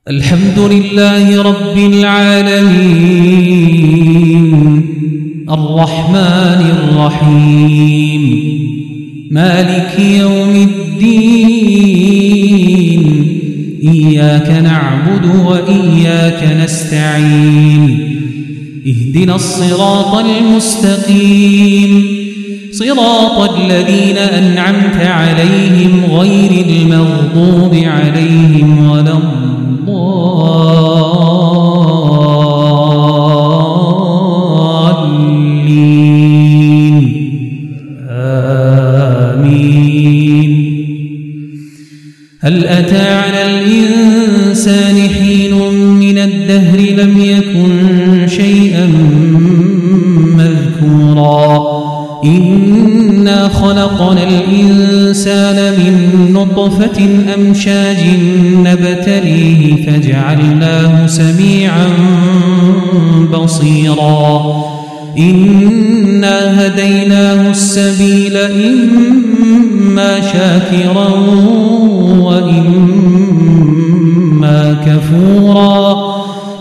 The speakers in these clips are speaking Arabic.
الحمد لله رب العالمين الرحمن الرحيم مالك يوم الدين إياك نعبد وإياك نستعين اهدنا الصراط المستقيم صراط الذين أنعمت عليهم غير المغضوب عليهم ولا الضالين آمين. هل أتى على الإنسان حين من الدهر لم يكن شيئا مذكورا إنا خلقنا الإنسان من نطفة أمشاج نبتليه فجعلناه سميعا بصيرا إنا هديناه السبيل إما شاكرا وإما كفورا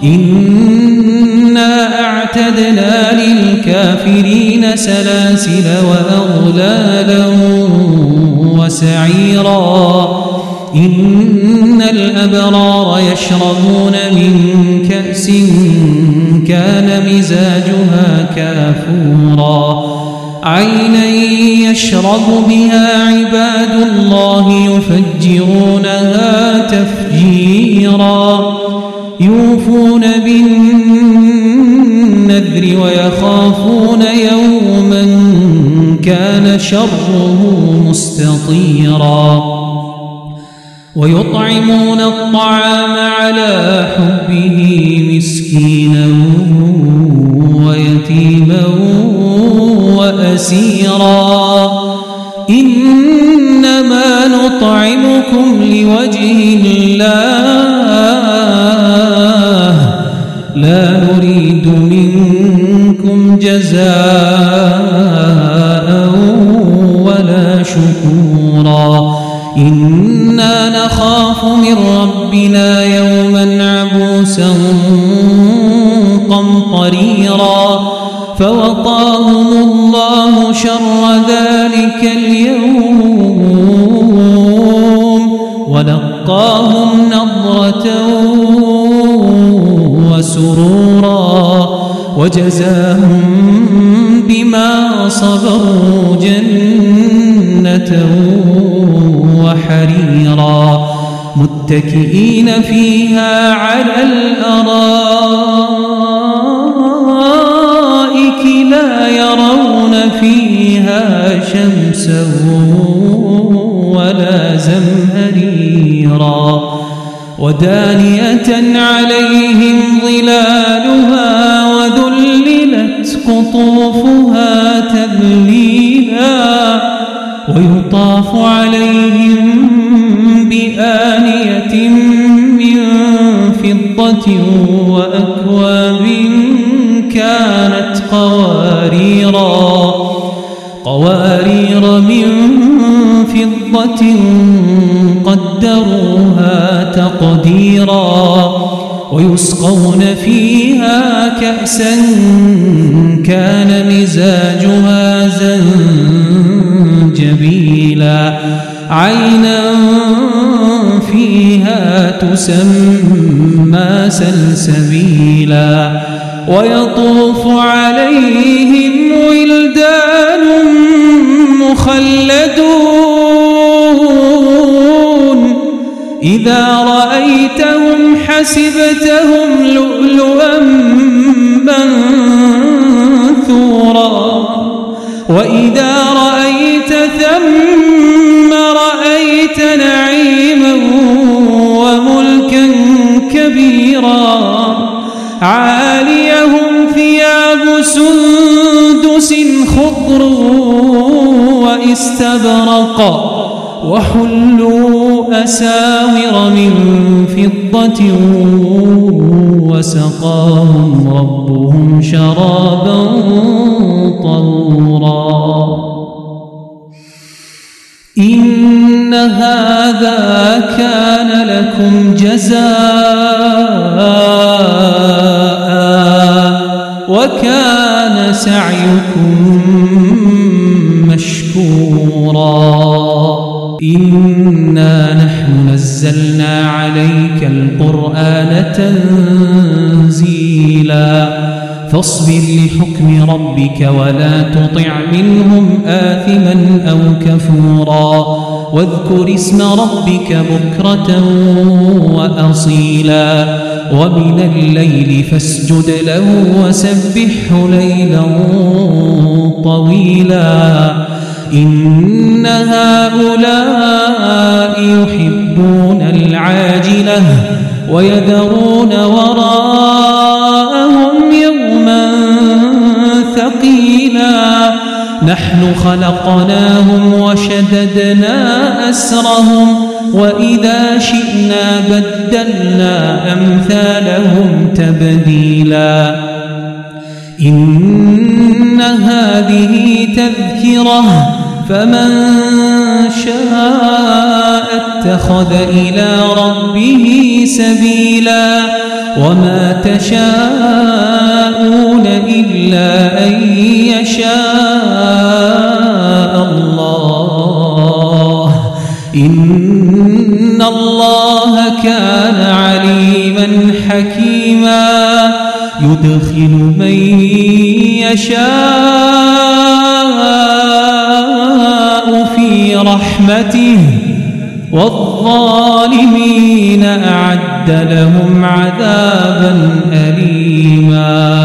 إنا أعتدنا للكافرين سلاسل وأغلالا وسعيرا إن الأبرار يشربون من كأس كان مزاجها كافورا عينا يشرب بها عباد الله يفجرونها تفجيرا يوفون بالنذر ويخافون يوما كان شره مستطيرا ويطعمون الطعام على حبه مسكينا ويتيما وأسيرا إنما نطعمكم لوجه الله لا نريد منكم جزاء ولا شكورا إنا نخاف من ربنا يوما عبوسا قمطريرا فوقاهم الله شر ذلك اليوم ولقاهم نضرة وسرورا وجزاهم بما صبروا جنة وحريرا متكئين فيها على الأرائك لا يرون فيها شمسا ولا زمهريرا ودانية عليهم ظلالها وذللت قطوفها تذليلا ويطاف عليهم بآنية من فضة وأكواب كانت قوارير من فضة قدروها تقديرا ويسقون فيها كأسا كان مزاجها زنجبيلا عينا فيها تسمى سلسبيلا ويطوف عليهم ولدان مخلدون إذا رأيتهم حسبتهم لؤلؤا منثورا وإذا رأيت ثم رأيت نعيما وملكا كبيرا عاليهم ثياب سندس خضر واستبرق وحلوا أساور من فضة وسقاهم ربهم شرابا طهورا إن هذا كان لكم جزاء وكان سعيكم مشكورا إنا نحن نزلنا عليك القرآن تنزيلا فاصبر لحكم ربك ولا تطع منهم آثما أو كفورا واذكر اسم ربك بكرة وأصيلا ومن الليل فاسجد له وسبحه ليلا طويلا إن هؤلاء يحبون العاجلة ويذرون وراءهم يوما ثقيلا نحن خلقناهم وشددنا أسرهم وإذا شئنا بدلنا أمثالهم تبديلا إن هذه تذكرة فمن شاء اتخذ إلى ربه سبيلا وما تشاءون إلا أن يشاء الله إن الله كان عليما حكيما يدخل من يشاء في رحمته والظالمين أعد لهم عذابا أليما